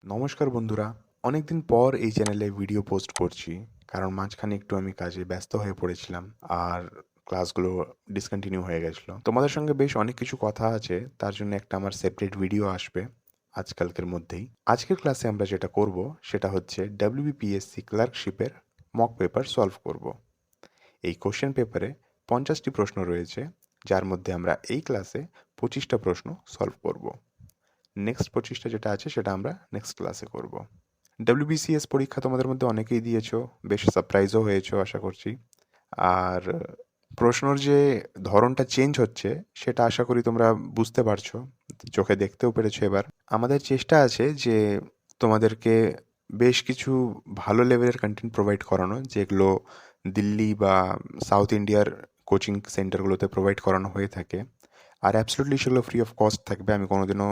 নমস্কার বন্ধুরা, অনেকদিন পর এই চ্যানেলে ভিডিও পোস্ট করছি। কারণ মাঝখানে একটু আমি কাজে ব্যস্ত হয়ে পড়েছিলাম আর ক্লাসগুলো ডিসকন্টিনিউ হয়ে গেছিলো। তোমাদের সঙ্গে বেশ অনেক কিছু কথা আছে, তার জন্য একটা আমার সেপারেট ভিডিও আসবে আজকালকের মধ্যেই। আজকের ক্লাসে আমরা যেটা করব সেটা হচ্ছে WBPSC ক্লার্কশিপের মক পেপার সলভ করব। এই কোশ্চেন পেপারে 50টি প্রশ্ন রয়েছে, যার মধ্যে আমরা এই ক্লাসে 25টা প্রশ্ন সলভ করব। নেক্সট 25টা যেটা আছে সেটা আমরা নেক্সট ক্লাসে করব। WBCS পরীক্ষা তোমাদের মধ্যে অনেকেই দিয়েছো, বেশ সারপ্রাইজও হয়েছো আশা করছি। আর প্রশ্নর যে ধরনটা চেঞ্জ হচ্ছে সেটা আশা করি তোমরা বুঝতে পারছো, চোখে দেখতেও পেরেছো এবার। আমাদের চেষ্টা আছে যে তোমাদেরকে বেশ কিছু ভালো লেভেলের কন্টেন্ট প্রোভাইড করানো, যেগুলো দিল্লি বা সাউথ ইন্ডিয়ার কোচিং সেন্টারগুলোতে প্রোভাইড করানো হয়ে থাকে। আর অ্যাবসলিউটলি সেগুলো ফ্রি অফ কস্ট থাকবে। আমি কোনোদিনও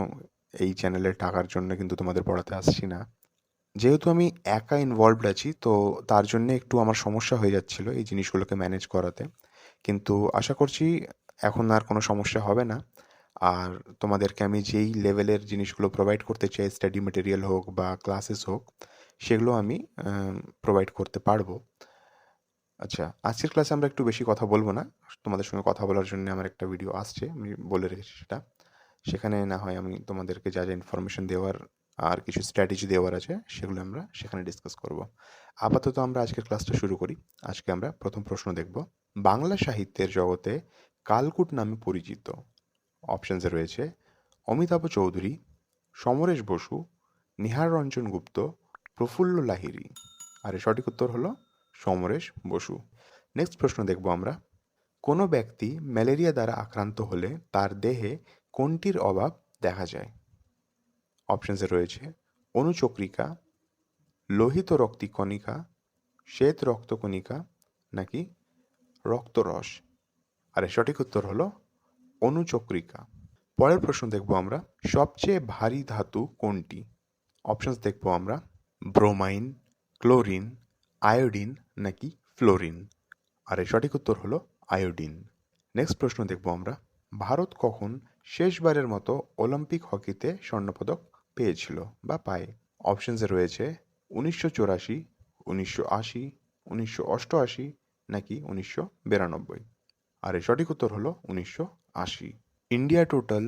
এই চ্যানেলের টাকার জন্য কিন্তু তোমাদের পড়াতে আসছি না। যেহেতু আমি একা ইনভলভড আছি, তো তার জন্যে একটু আমার সমস্যা হয়ে যাচ্ছিল এই জিনিসগুলোকে ম্যানেজ করাতে। কিন্তু আশা করছি এখন আর কোনো সমস্যা হবে না। আর তোমাদেরকে আমি যেই লেভেলের জিনিসগুলো প্রোভাইড করতে চাই, স্টাডি মেটেরিয়াল হোক বা ক্লাসেস হোক, সেগুলো আমি প্রোভাইড করতে পারবো। আচ্ছা, আজকের ক্লাসে আমরা একটু বেশি কথা বলবো না। তোমাদের সঙ্গে কথা বলার জন্য আমার একটা ভিডিও আসছে, আমি বলে রেখেছি সেটা। সেখানে না হয় আমি তোমাদেরকে যা যা ইনফরমেশন দেওয়ার আর কিছু স্ট্র্যাটেজি দেওয়ার আছে সেগুলো আমরা সেখানে ডিসকাস করব। আপাতত আমরা আজকের ক্লাসটা শুরু করি। আজকে আমরা প্রথম প্রশ্ন দেখব। বাংলা সাহিত্যের জগতে কালকুট নামে পরিচিত অপশনসে রয়েছে অমিতাভ চৌধুরী, সমরেশ বসু, নিহার রঞ্জন গুপ্ত, প্রফুল্ল লাহিড়ী। আর এর সঠিক উত্তর হলো সমরেশ বসু। নেক্সট প্রশ্ন দেখব আমরা। কোনো ব্যক্তি ম্যালেরিয়া দ্বারা আক্রান্ত হলে তার দেহে কোনটির অভাব দেখা যায়? অপশনসে রয়েছে অনুচক্রিকা, লোহিত রক্তকণিকা, শ্বেত রক্তকণিকা, নাকি রক্তরস। আর এর সঠিক উত্তর হলো অনুচক্রিকা। পরের প্রশ্ন দেখব আমরা। সবচেয়ে ভারী ধাতু কোনটি? অপশনস দেখব আমরা ব্রোমাইন, ক্লোরিন, আয়োডিন, নাকি ফ্লোরিন। আর এর সঠিক উত্তর হলো আয়োডিন। নেক্সট প্রশ্ন দেখব আমরা। ভারত কখন শেষবারের মতো অলিম্পিক হকিতে স্বর্ণপদক পেয়েছিল বা পায়? অপশনসে রয়েছে 1984, 1980, 1988, নাকি 1992। আর এর সঠিক উত্তর হলো 1980। ইন্ডিয়া টোটাল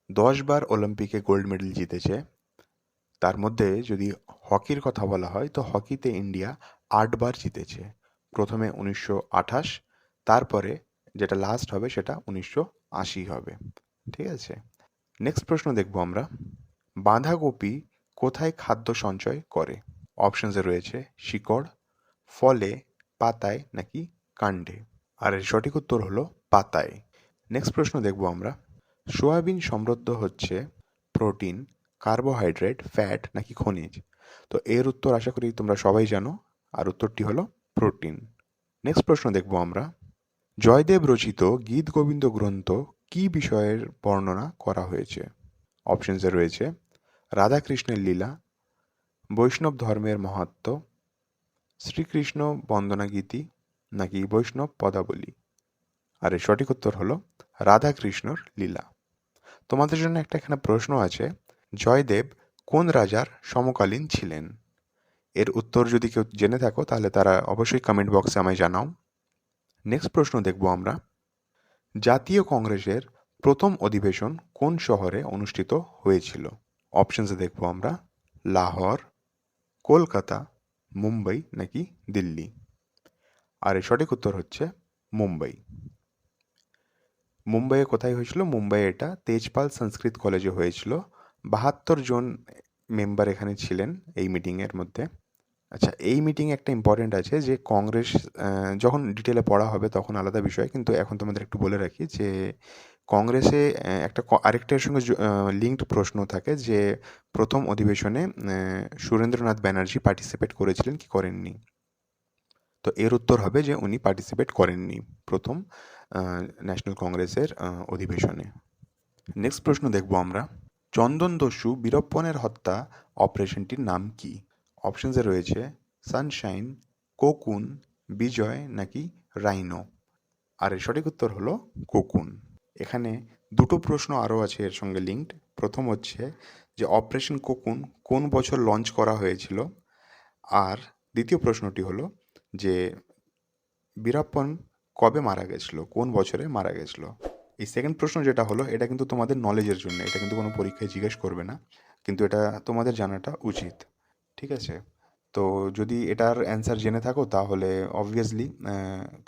10বার অলিম্পিকে গোল্ড মেডেল জিতেছে। তার মধ্যে যদি হকির কথা বলা হয় তো হকিতে ইন্ডিয়া 8বার জিতেছে। প্রথমে 1928, তারপরে যেটা লাস্ট হবে সেটা 1980 হবে। ঠিক আছে। নেক্সট প্রশ্ন দেখব আমরা। বাঁধাকপি কোথায় খাদ্য সঞ্চয় করে? অপশনসে রয়েছে শিকড়, ফলে, পাতায়, নাকি কাণ্ডে। আর এর সঠিক উত্তর হলো পাতায়। নেক্সট প্রশ্ন দেখব আমরা। সোয়াবিন সমৃদ্ধ হচ্ছে প্রোটিন, কার্বোহাইড্রেট, ফ্যাট, নাকি খনিজ। তো এর উত্তর আশা করি তোমরা সবাই জানো, আর উত্তরটি হলো প্রোটিন। নেক্সট প্রশ্ন দেখব আমরা। জয়দেব রচিত গীত গোবিন্দ গ্রন্থ কী বিষয়ের বর্ণনা করা হয়েছে? অপশনসে রয়েছে রাধাকৃষ্ণের লীলা, বৈষ্ণব ধর্মের মাহাত্ম্য, শ্রীকৃষ্ণ বন্দনা গীতি, নাকি বৈষ্ণব পদাবলী। আর এর সঠিক উত্তর হলো রাধাকৃষ্ণর লীলা। তোমাদের জন্য একটা এখানে প্রশ্ন আছে। জয়দেব কোন রাজার সমকালীন ছিলেন? এর উত্তর যদি কেউ জেনে থাকো তাহলে তারা অবশ্যই কমেন্ট বক্সে আমায় জানাও। নেক্সট প্রশ্ন দেখব আমরা। জাতীয় কংগ্রেসের প্রথম অধিবেশন কোন শহরে অনুষ্ঠিত হয়েছিল? অপশনসে দেখব আমরা লাহোর, কলকাতা, মুম্বাই, নাকি দিল্লি। আর এর সঠিক উত্তর হচ্ছে মুম্বাই। মুম্বাইয়ে কোথায় হয়েছিল? মুম্বাইয়ে এটা তেজপাল সংস্কৃত কলেজে হয়েছিল। 72 জন মেম্বার এখানে ছিলেন এই মিটিংয়ের মধ্যে। আচ্ছা, এই মিটিংয়ে একটা ইম্পর্টেন্ট আছে যে কংগ্রেস, যখন ডিটেলে পড়া হবে তখন আলাদা বিষয়, কিন্তু এখন তোমাদের একটু বলে রাখি যে কংগ্রেসে একটা আরেকটা এর সঙ্গে লিঙ্কড প্রশ্ন থাকে যে প্রথম অধিবেশনে সুরেন্দ্রনাথ ব্যানার্জি পার্টিসিপেট করেছিলেন কি করেননি। তো এর উত্তর হবে যে উনি পার্টিসিপেট করেননি প্রথম ন্যাশনাল কংগ্রেসের অধিবেশনে। নেক্সট প্রশ্ন দেখব আমরা। চন্দনদস্যু বীরপ্পনের হত্যা অপারেশনটির নাম কি? অপশনসে রয়েছে সানশাইন, কোকুন, বিজয়, নাকি রাইনো। আর এর সঠিক উত্তর হলো কোকুন। এখানে দুটো প্রশ্ন আরও আছে এর সঙ্গে লিঙ্কড। প্রথম হচ্ছে যে অপারেশন কোকুন কোন বছর লঞ্চ করা হয়েছিল। আর দ্বিতীয় প্রশ্নটি হলো যে বীরাপ্পন কবে মারা গেছিল, কোন বছরে মারা গেছিল। এই সেকেন্ড প্রশ্ন যেটা হলো এটা কিন্তু তোমাদের নলেজের জন্য, এটা কিন্তু কোনো পরীক্ষায় জিজ্ঞেস করবে না, কিন্তু এটা তোমাদের জানাটা উচিত। ঠিক আছে, তো যদি এটার অ্যান্সার জেনে থাকো তাহলে অবভিয়াসলি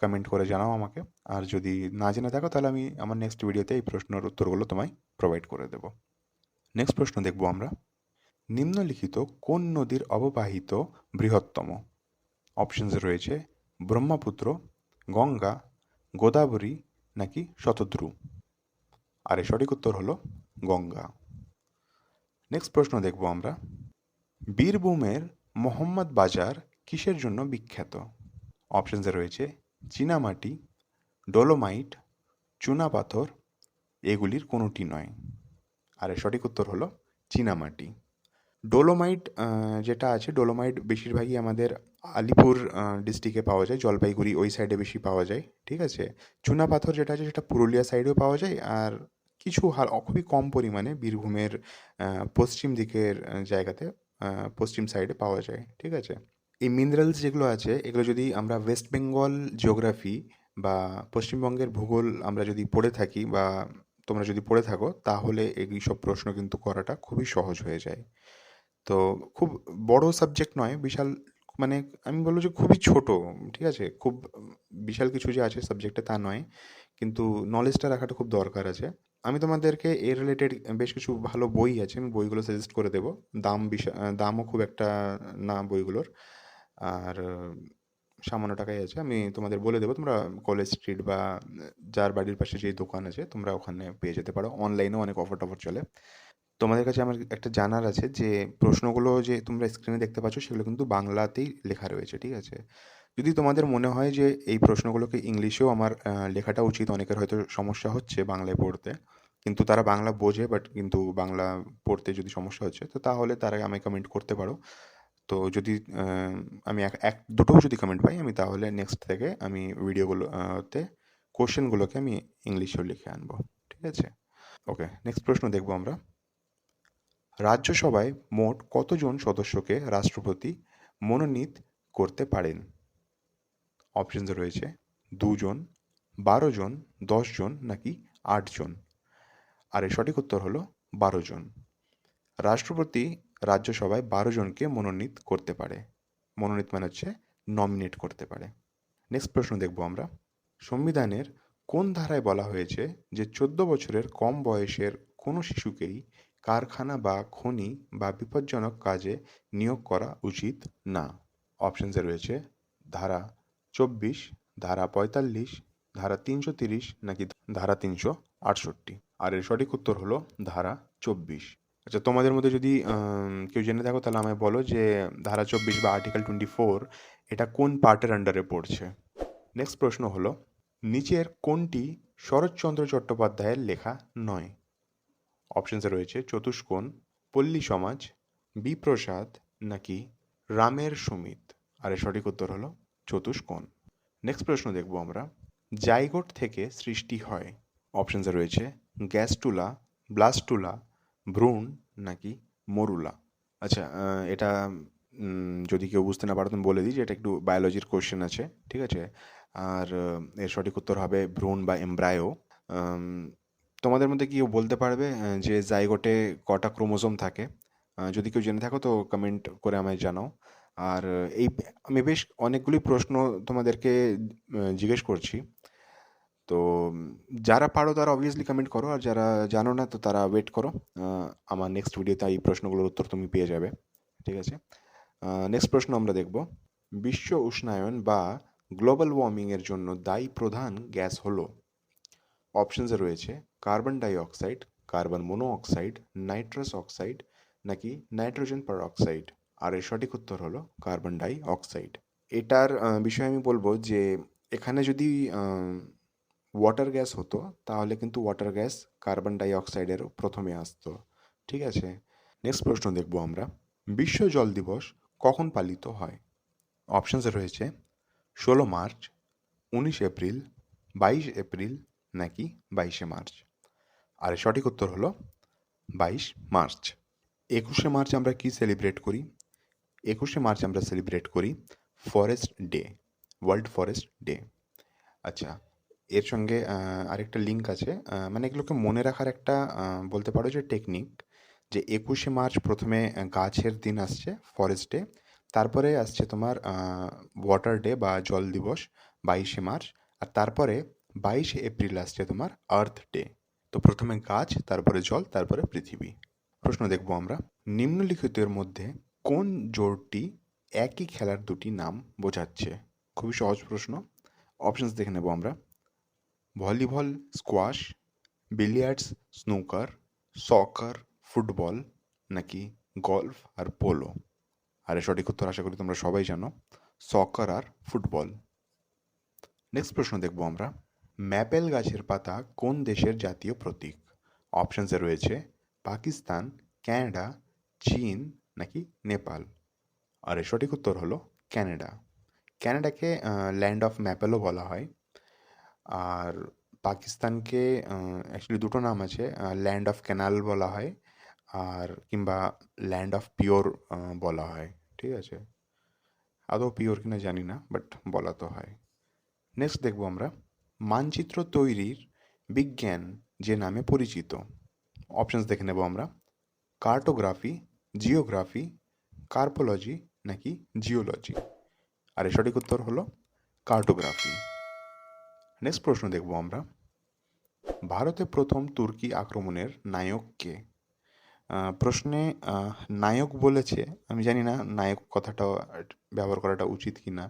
কমেন্ট করে জানাও আমাকে। আর যদি না জেনে থাকো তাহলে আমি আমার নেক্সট ভিডিওতে এই প্রশ্নের উত্তরগুলো তোমায় প্রোভাইড করে দেবো। নেক্সট প্রশ্ন দেখবো আমরা, নিম্নলিখিত কোন নদীর অববাহিত বৃহত্তম। অপশনস রয়েছে ব্রহ্মপুত্র, গঙ্গা, গোদাবরী নাকি শতদ্রু। আর এর সঠিক উত্তর হলো গঙ্গা। নেক্সট প্রশ্ন দেখবো আমরা, বীরভূমের মোহাম্মদ বাজার কিসের জন্য বিখ্যাত। অপশনসে রয়েছে চীনামাটি, ডোলোমাইট, চুনাপাথর, এগুলির কোনোটি নয়। আর এর সঠিক উত্তর হলো চীনামাটি। ডোলোমাইট যেটা আছে, ডোলোমাইট বেশিরভাগই আমাদের আলিপুর ডিস্ট্রিক্টে পাওয়া যায়, জলপাইগুড়ি ওই সাইডে বেশি পাওয়া যায়। ঠিক আছে, চুনাপাথর যেটা আছে সেটা পুরুলিয়া সাইডেও পাওয়া যায়, আর কিছু খুবই কম পরিমাণে বীরভূমের পশ্চিম দিকের জায়গাতে, পশ্চিম সাইডে পাওয়া যায়। ঠিক আছে, এই মিনারেলস যেগুলো আছে এগুলো যদি আমরা ওয়েস্ট বেঙ্গল জিওগ্রাফি বা পশ্চিমবঙ্গের ভূগোল আমরা যদি পড়ে থাকি বা তোমরা যদি পড়ে থাকো তাহলে এই সব প্রশ্ন কিন্তু করাটা খুবই সহজ হয়ে যায়। তো খুব বড় সাবজেক্ট নয়, বিশাল, মানে আমি বলবো যে খুবই ছোট। ঠিক আছে, খুব বিশাল কিছু যে আছে সাবজেক্টে তা নয়, কিন্তু নলেজটা রাখাটা খুব দরকার আছে। আমি তোমাদেরকে এর রিলেটেড বেশ কিছু ভালো বই আছে, আমি বইগুলো সাজেস্ট করে দেবো। দামও খুব একটা না বইগুলোর, আর সামান্য টাকাই আছে। আমি তোমাদের বলে দেবো, তোমরা কলেজ স্ট্রিট বা যার বাড়ির পাশে যেই দোকান আছে তোমরা ওখানে পেয়ে যেতে পারো। অনলাইনেও অনেক অফার টফার চলে। তোমাদের কাছে আমার একটা জানার আছে যে প্রশ্নগুলো যে তোমরা স্ক্রিনে দেখতে পাচ্ছ সেগুলো কিন্তু বাংলাতেই লেখা রয়েছে। ঠিক আছে, যদি তোমাদের মনে হয় যে এই প্রশ্নগুলোকে ইংলিশেও আমার লেখাটা উচিত, অনেকের হয়তো সমস্যা হচ্ছে বাংলায় পড়তে, কিন্তু তারা বাংলা বোঝে বাট কিন্তু বাংলা পড়তে যদি সমস্যা হচ্ছে তো তাহলে তারা আমায় কমেন্ট করতে পারো। তো যদি আমি এক দুটোও যদি কমেন্ট পাই আমি তাহলে নেক্সট থেকে আমি ভিডিওগুলো তে কোশ্চেনগুলোকে আমি ইংলিশেও লিখে আনবো। ঠিক আছে, ওকে, নেক্সট প্রশ্ন দেখবো আমরা, রাজ্যসভায় মোট কতজন সদস্যকে রাষ্ট্রপতি মনোনীত করতে পারেন। অপশনস রয়েছে 2 জন, 12 জন, 10 জন নাকি 8 জন। আর এর সঠিক উত্তর হলো 12 জন। রাষ্ট্রপতি রাজ্যসভায় 12 জনকে মনোনীত করতে পারে। মনোনীত মানে হচ্ছে নমিনেট করতে পারে। নেক্সট প্রশ্ন দেখব আমরা, সংবিধানের কোন ধারায় বলা হয়েছে যে 14 বছরের কম বয়সের কোনো শিশুকেই কারখানা বা খনি বা বিপজ্জনক কাজে নিয়োগ করা উচিত না। অপশনসে রয়েছে ধারা 24, ধারা 45, ধারা 330 নাকি ধারা 368। আর এর সঠিক উত্তর হলো ধারা 24। আচ্ছা, তোমাদের মধ্যে যদি কেউ জেনে থাকো তাহলে আমায় বলো যে ধারা 24 বা আর্টিকেল 24 এটা কোন পার্টের আন্ডারে পড়ছে। নেক্সট প্রশ্ন হলো, নিচের কোনটি শরৎচন্দ্র চট্টোপাধ্যায়ের লেখা নয়। অপশনসে রয়েছে চতুষ্কোণ, পল্লী সমাজ, বিপ্রসাদ নাকি রামের সমিত। আর এর সঠিক উত্তর হলো চতুষ্কোণ। নেক্সট প্রশ্ন দেখব আমরা, জাইগোট থেকে সৃষ্টি হয়। অপশনসে রয়েছে গ্যাস্টুলা, ব্লাস্টুলা, ভ্রূণ নাকি মরুলা। আচ্ছা, এটা যদি কেউ বুঝতে না পারো তুমি বলে দিই যে এটা একটু বায়োলজির কোশ্চেন আছে। ঠিক আছে, আর এর সঠিক উত্তর হবে ভ্রূণ বা এমব্রায়ো। তোমাদের মধ্যে কেউ বলতে পারবে যে জাইগোটে কটা ক্রোমোজোম থাকে? যদি কেউ জেনে থাকো তো কমেন্ট করে আমায় জানাও। আর এই আমি বেশ অনেকগুলি প্রশ্ন তোমাদেরকে জিজ্ঞেস করছি, তো যারা পারো তারা অবভিয়াসলি কমেন্ট করো, আর যারা জানো না তো তারা ওয়েট করো। আমার নেক্সট ভিডিওতে এই প্রশ্নগুলোর উত্তর তুমি পেয়ে যাবে। ঠিক আছে, নেক্সট প্রশ্ন আমরা দেখব, বিশ্ব উষ্ণায়ন বা গ্লোবাল ওয়ার্মিংয়ের জন্য দায়ী প্রধান গ্যাস হলো। অপশনসে রয়েছে carbon die oxide, carbon monoxide, nitrous oxide নাকি নাইট্রোজেন পারঅক্সাইড। আর এর সঠিক উত্তর হলো কার্বন ডাই অক্সাইড। এটার বিষয়ে আমি বলবো যে এখানে যদি ওয়াটার গ্যাস হতো তাহলে কিন্তু ওয়াটার গ্যাস কার্বন ডাই অক্সাইডের প্রথমে আসতো। ঠিক আছে, নেক্সট প্রশ্ন দেখব আমরা, বিশ্ব জল দিবস কখন পালিত হয়। অপশনসে রয়েছে 16 মার্চ, 19 এপ্রিল, 22 এপ্রিল নাকি 22 মার্চ। আর এর সঠিক উত্তর হলো 22 মার্চ। 21শে মার্চ আমরা কি সেলিব্রেট করি? 21শে মার্চ আমরা সেলিব্রেট করি forest day, world forest day. আচ্ছা, এর সঙ্গে আরেকটা লিঙ্ক আছে। মানে এগুলোকে মনে রাখার একটা বলতে পারো যে টেকনিক, যে 21শে মার্চ প্রথমে গাছের দিন আসছে, ফরেস্ট ডে। তারপরে আসছে তোমার ওয়াটার ডে বা জল দিবস, 22শে মার্চ। আর তারপরে 22শে এপ্রিল আসছে তোমার আর্থ ডে। তো প্রথমে গাছ, তারপরে জল, তারপরে পৃথিবী। প্রশ্ন দেখব আমরা। নিম্নলিখিতের মধ্যে কোন জোড়টি একই খেলার দুটি নাম বোঝাচ্ছে? খুবই সহজ প্রশ্ন। অপশনস দেখে নেব আমরা। ভলিবল, স্কোয়াশ, বিলিয়ার্ডস, স্নুকার, সকার, ফুটবল, নাকি গল্ফ আর পোলো? আর এর সঠিক উত্তর আশা করি তোমরা সবাই জানো, সকার আর ফুটবল। নেক্সট প্রশ্ন দেখব আমরা। ম্যাপেল গাছের পাতা কোন দেশের জাতীয় প্রতীক? অপশনসে রয়েছে পাকিস্তান, ক্যানাডা, চীন, নাকি নেপাল? আর এর সঠিক উত্তর হলো ক্যানাডা। ক্যানাডাকে ল্যান্ড অফ ম্যাপেলও বলা হয়। আর পাকিস্তানকে অ্যাকচুয়ালি দুটো নাম আছে, ল্যান্ড অফ ক্যানাল বলা হয়, আর কিংবা ল্যান্ড অফ পিওর বলা হয়। ঠিক আছে, আদৌ পিওর কিনা জানি না, বাট বলা তো হয়। নেক্সট দেখবো আমরা। মানচিত্র তৈরির বিজ্ঞান যে নামে পরিচিত? অপশনস দেখে নেব আমরা। কার্টোগ্রাফি, জিওগ্রাফি, কার্পোলজি, নাকি জিওলজি? আর এর সঠিক উত্তর হলো কার্টোগ্রাফি। নেক্সট প্রশ্ন দেখব আমরা। ভারতে প্রথম তুর্কি আক্রমণের নায়ক কে? প্রশ্নে নায়ক বলেছে, আমি জানি না নায়ক কথাটা ব্যবহার করাটা উচিত কি না।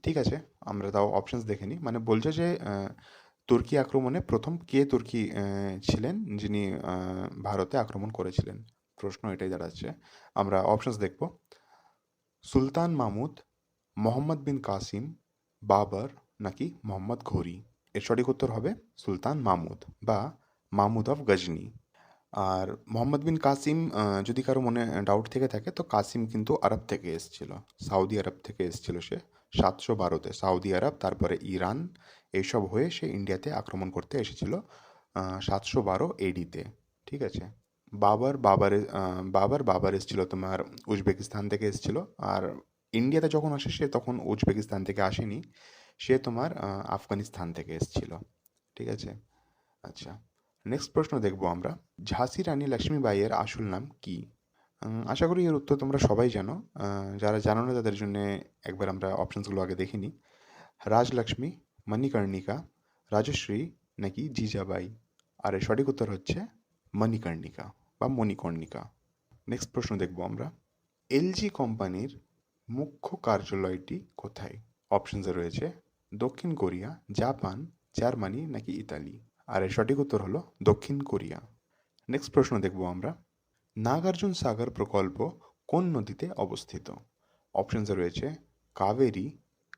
ঠিক আছে, আমরা তাও অপশনস দেখে নিই। মানে বলছে যে তুর্কি আক্রমণে প্রথম কে তুর্কি ছিলেন যিনি ভারতে আক্রমণ করেছিলেন, প্রশ্ন এটাই দাঁড়াচ্ছে। আমরা অপশনস দেখব। সুলতান মাহমুদ, মোহাম্মদ বিন কাসিম, বাবর, নাকি মোহাম্মদ ঘুরি? এর সঠিক উত্তর হবে সুলতান মাহমুদ বা মাহমুদ অফ গজনি। আর মোহাম্মদ বিন কাসিম, যদি কারো মনে ডাউট থেকে থাকে, তো কাসিম কিন্তু আরব থেকে এসেছিল, সাউদি আরব থেকে এসেছিল সে 712-তে। সাউদি আরব, তারপরে ইরান, এইসব হয়ে সে ইন্ডিয়াতে আক্রমণ করতে এসেছিল 712 এডিতে। ঠিক আছে। বাবার এসেছিল তোমার উজবেকিস্তান থেকে এসেছিল। আর ইন্ডিয়াতে যখন আসে সে তখন উজবেকিস্তান থেকে আসেনি, সে তোমার আফগানিস্তান থেকে এসেছিল। ঠিক আছে। আচ্ছা, নেক্সট প্রশ্ন দেখব আমরা। ঝাঁসি রানী লক্ষ্মীবাইয়ের আসল নাম কি? আশা করি এর উত্তর তোমরা সবাই জানো। যারা জানো না তাদের জন্য একবার আমরা অপশনসগুলো আগে দেখে নিই। রাজলক্ষ্মী, মণিকর্ণিকা, রাজশ্রী, নাকি জিজাবাই? আর এর সঠিক উত্তর হচ্ছে মণিকর্ণিকা বা মণিকর্ণিকা। নেক্সট প্রশ্ন দেখব আমরা। এলজি কোম্পানির মুখ্য কার্যালয়টি কোথায়? অপশনসে রয়েছে দক্ষিণ কোরিয়া, জাপান, জার্মানি, নাকি ইতালি? আর এর সঠিক উত্তর হলো দক্ষিণ কোরিয়া। নেক্সট প্রশ্ন দেখব আমরা। নাগার্জুন সাগর প্রকল্প কোন নদীতে অবস্থিত? অপশনসে রয়েছে কাবেরী,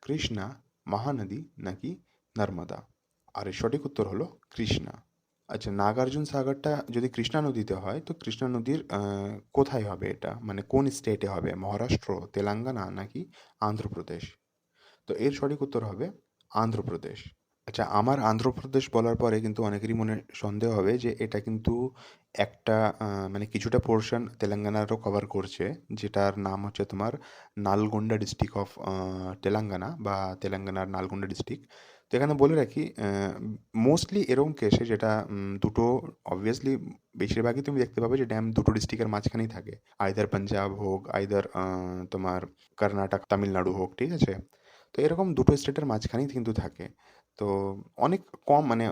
কৃষ্ণা, মহানদী, নাকি নর্মদা? আর এর সঠিক উত্তর হলো কৃষ্ণা। আচ্ছা, নাগার্জুন সাগরটা যদি কৃষ্ণা নদীতে হয়, তো কৃষ্ণা নদীর কোথায় হবে এটা, মানে কোন স্টেটে হবে? মহারাষ্ট্র, তেলেঙ্গানা, নাকি আন্ধ্রপ্রদেশ? তো এর সঠিক উত্তর হবে আন্ধ্রপ্রদেশ। আচ্ছা, আমার আন্ধ্রপ্রদেশ বলার পরে কিন্তু অনেকেরই মনে সন্দেহ হবে যে এটা কিন্তু একটা মানে কিছুটা পোর্শন তেলেঙ্গানারও কভার করছে, যেটার নাম হচ্ছে তোমার নালগোন্ডা ডিস্ট্রিক্ট অফ তেলেঙ্গানা বা তেলেঙ্গানার নালগোন্ডা ডিস্ট্রিক্ট। তো এখানে বলে রাখি, মোস্টলি এরকম কেসে যেটা দুটো, অবভিয়াসলি বেশিরভাগই তুমি দেখতে পাবে যে ড্যাম দুটো ডিস্ট্রিক্টের মাঝখানেই থাকে, আইদার পাঞ্জাব হোক, আইদার তোমার কর্ণাটক, তামিলনাড়ু হোক। ঠিক আছে, তো এরকম দুটো স্টেটের মাঝখানেই কিন্তু থাকে। তো অনেক কম, মানে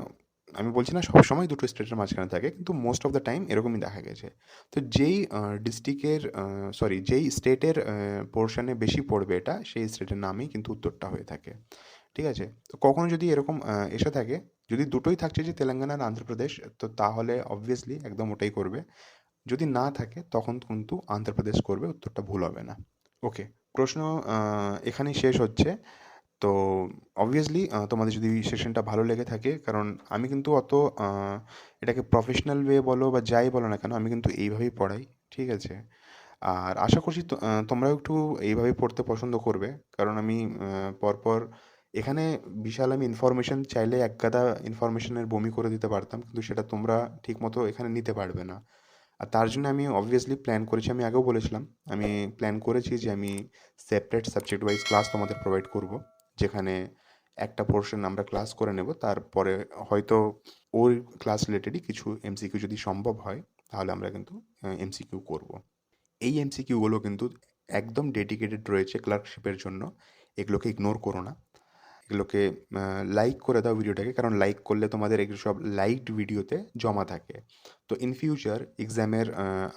আমি বলছি না সবসময় দুটো স্টেটের মাঝখানে থাকে, কিন্তু মোস্ট অফ দ্য টাইম এরকমই দেখা গেছে। তো যেই ডিস্ট্রিক্টের, সরি, যেই স্টেটের পোর্শনে বেশি পড়বে এটা, সেই স্টেটের নামেই কিন্তু উত্তরটা হয়ে থাকে। ঠিক আছে, তো কখনো যদি এরকম এসে থাকে, যদি দুটোই থাকছে যে তেলেঙ্গানা আর আন্ধ্রপ্রদেশ, তো তাহলে অবভিয়াসলি একদম ওটাই করবে। যদি না থাকে তখন কিন্তু আন্ধ্রপ্রদেশ করবে, উত্তরটা ভুল হবে না। ওকে, প্রশ্ন এখানেই শেষ হচ্ছে। তো অবভিয়াসলি তোমাদের যদি সেশনটা ভালো লেগে থাকে, কারণ আমি কিন্তু অত এটাকে প্রফেশনাল ওয়ে বলো বা যাই বলো না কেন, আমি কিন্তু এইভাবেই পড়াই। ঠিক আছে, আর আশা করছি তোমরাও একটু এইভাবেই পড়তে পছন্দ করবে, কারণ আমি পরপর এখানে বিশাল আমি ইনফরমেশন চাইলে একগাদা ইনফরমেশনের বমি করে দিতে পারতাম, কিন্তু সেটা তোমরা ঠিকমতো এখানে নিতে পারবে না। আর তার জন্য আমি অবভিয়াসলি প্ল্যান করেছি, আমি আগেও বলেছিলাম, আমি প্ল্যান করেছি যে আমি সেপারেট সাবজেক্ট ওয়াইজ ক্লাস তোমাদের প্রোভাইড করব, যেখানে একটা পোর্শন আমরা ক্লাস করে নেব, তারপরে হয়তো ওই ক্লাস রিলেটেডই কিছু এমসিকিউ যদি সম্ভব হয় তাহলে আমরা কিন্তু এমসিকিউ করব। এই এমসিকিউগুলো কিন্তু একদম ডেডিকেটেড রয়েছে ক্লার্কশিপের জন্য, এগুলোকে ইগনোর করো না। এগুলোকে লাইক করে দাও ভিডিওটাকে, কারণ লাইক করলে তোমাদের এগুলো সব লাইকড ভিডিওতে জমা থাকে। তো ইন ফিউচার এক্সামের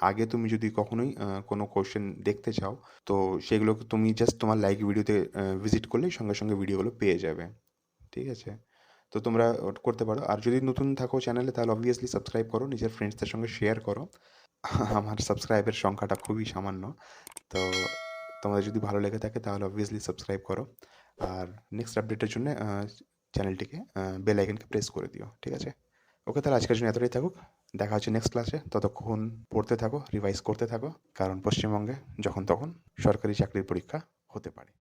আগে তুমি যদি কখনোই কোনো কোশ্চেন দেখতে চাও, তো সেগুলোকে তুমি জাস্ট তোমার লাইক ভিডিওতে ভিজিট করলেই সঙ্গে সঙ্গে ভিডিওগুলো পেয়ে যাবে। ঠিক আছে? তো তোমরা ওটা করতে পারো। আর যদি নতুন থাকো চ্যানেলে তাহলে অবভিয়াসলি সাবস্ক্রাইব করো, নিজের ফ্রেন্ডসদের সঙ্গে শেয়ার করো। আমার সাবস্ক্রাইবের সংখ্যাটা খুবই সামান্য। তো তোমাদের যদি ভালো লেগে থাকে তাহলে অবভিয়াসলি সাবস্ক্রাইব করো। আর নেক্সট আপডেটের জন্য চ্যানেলটিকে বেল আইকনকে প্রেস করে দিও। ঠিক আছে? ওকে, তাহলে আজকের জন্য এতটাই থাকুক। দেখা হচ্ছে নেক্সট ক্লাসে। ততক্ষণ পড়তে থাকো, রিভাইজ করতে থাকো, কারণ পশ্চিমবঙ্গে যখন তখন সরকারি চাকরির পরীক্ষা হতে পারে।